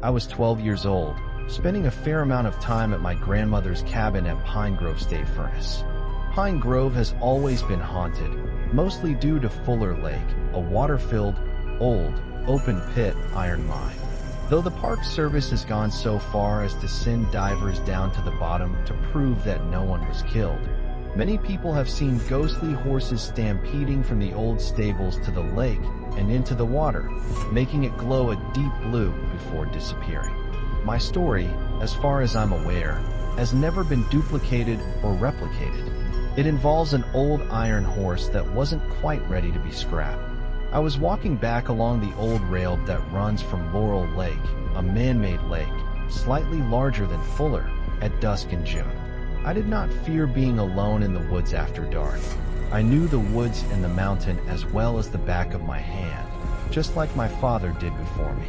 I was 12 years old, spending a fair amount of time at my grandmother's cabin at Pine Grove State Furnace. Pine Grove has always been haunted, mostly due to Fuller Lake, a water-filled, old, open-pit iron mine. Though the Park Service has gone so far as to send divers down to the bottom to prove that no one was killed, many people have seen ghostly horses stampeding from the old stables to the lake and into the water, making it glow a deep blue before disappearing. My story, as far as I'm aware, has never been duplicated or replicated. It involves an old iron horse that wasn't quite ready to be scrapped. I was walking back along the old rail that runs from Laurel Lake, a man-made lake, slightly larger than Fuller, at dusk in June. I did not fear being alone in the woods after dark. I knew the woods and the mountain as well as the back of my hand, just like my father did before me.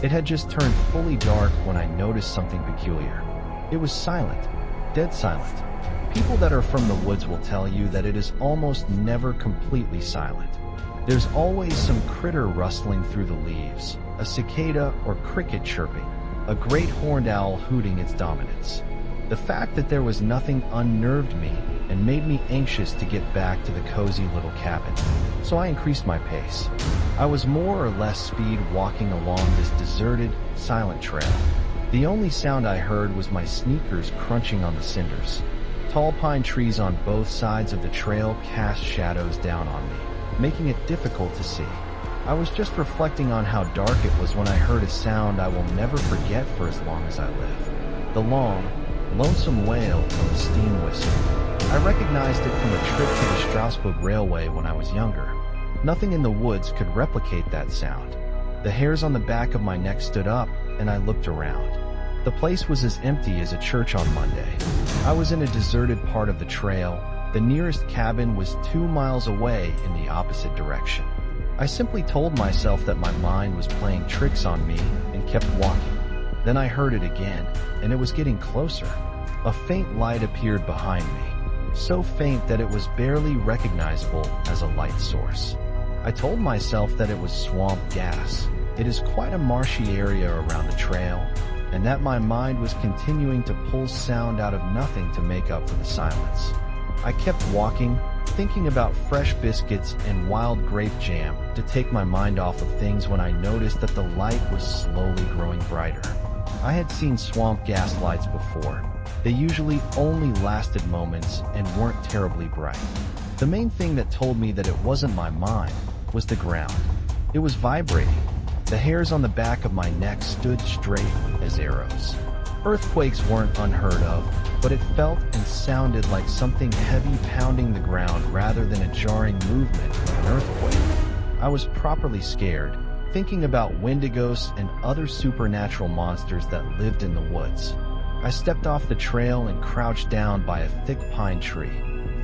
It had just turned fully dark when I noticed something peculiar. It was silent, dead silent. People that are from the woods will tell you that it is almost never completely silent. There's always some critter rustling through the leaves, a cicada or cricket chirping, a great horned owl hooting its dominance. The fact that there was nothing unnerved me and made me anxious to get back to the cozy little cabin, so I increased my pace. I was more or less speed walking along this deserted, silent trail. The only sound I heard was my sneakers crunching on the cinders. Tall pine trees on both sides of the trail cast shadows down on me, making it difficult to see. I was just reflecting on how dark it was when I heard a sound I will never forget for as long as I live. The long, lonesome wail of a steam whistle. I recognized it from a trip to the Strasbourg Railway when I was younger. Nothing in the woods could replicate that sound. The hairs on the back of my neck stood up, and I looked around. The place was as empty as a church on Monday. I was in a deserted part of the trail. The nearest cabin was 2 miles away in the opposite direction. I simply told myself that my mind was playing tricks on me and kept walking. Then I heard it again, and it was getting closer. A faint light appeared behind me, so faint that it was barely recognizable as a light source. I told myself that it was swamp gas. It is quite a marshy area around the trail, and that my mind was continuing to pull sound out of nothing to make up for the silence. I kept walking, thinking about fresh biscuits and wild grape jam to take my mind off of things when I noticed that the light was slowly growing brighter. I had seen swamp gas lights before. They usually only lasted moments and weren't terribly bright. The main thing that told me that it wasn't my mind was the ground. It was vibrating. The hairs on the back of my neck stood straight as arrows. Earthquakes weren't unheard of, but it felt and sounded like something heavy pounding the ground rather than a jarring movement of an earthquake. I was properly scared, thinking about wendigos and other supernatural monsters that lived in the woods. I stepped off the trail and crouched down by a thick pine tree,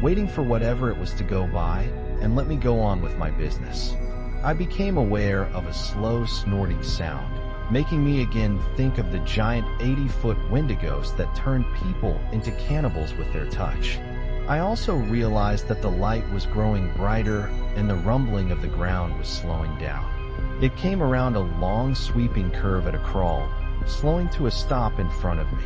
waiting for whatever it was to go by and let me go on with my business. I became aware of a slow snorting sound, making me again think of the giant 80-foot wendigos that turned people into cannibals with their touch. I also realized that the light was growing brighter and the rumbling of the ground was slowing down. It came around a long sweeping curve at a crawl, slowing to a stop in front of me.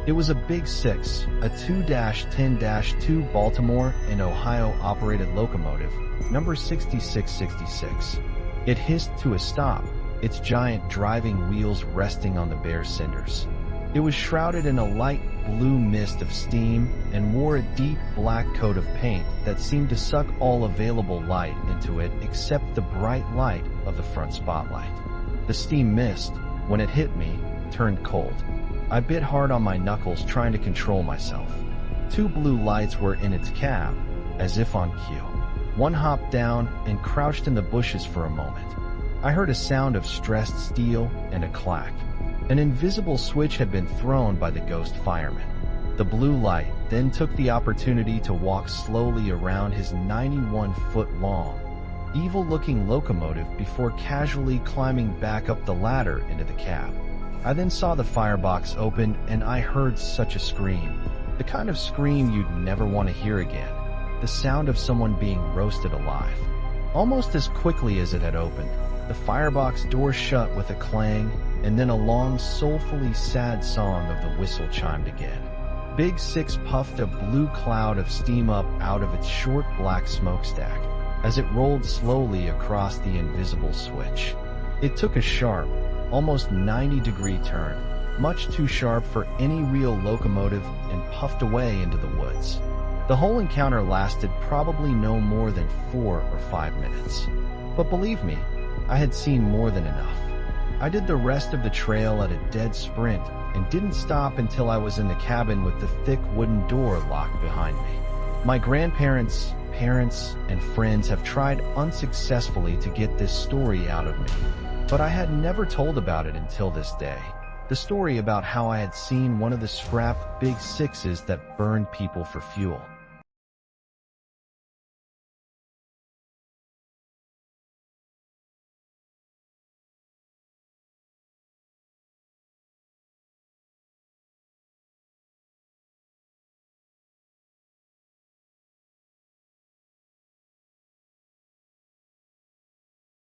It was a Big 6, a 2-10-2 Baltimore and Ohio operated locomotive, number 6666. It hissed to a stop, its giant driving wheels resting on the bare cinders. It was shrouded in a light blue mist of steam and wore a deep black coat of paint that seemed to suck all available light into it except the bright light of the front spotlight. The steam mist, when it hit me, turned cold. I bit hard on my knuckles trying to control myself. 2 blue lights were in its cab, as if on cue. One hopped down and crouched in the bushes for a moment. I heard a sound of stressed steel and a clack. An invisible switch had been thrown by the ghost fireman. The blue light then took the opportunity to walk slowly around his 91-foot-long, evil-looking locomotive before casually climbing back up the ladder into the cab. I then saw the firebox open and I heard such a scream. The kind of scream you'd never want to hear again. The sound of someone being roasted alive. Almost as quickly as it had opened, the firebox door shut with a clang and then a long, soulfully sad song of the whistle chimed again. Big Six puffed a blue cloud of steam up out of its short black smokestack as it rolled slowly across the invisible switch. It took a sharp, almost 90-degree turn, much too sharp for any real locomotive, and puffed away into the woods. The whole encounter lasted probably no more than 4 or 5 minutes. But believe me, I had seen more than enough. I did the rest of the trail at a dead sprint and didn't stop until I was in the cabin with the thick wooden door locked behind me. My grandparents, parents, and friends have tried unsuccessfully to get this story out of me, but I had never told about it until this day. The story about how I had seen one of the scrap Big Sixes that burned people for fuel.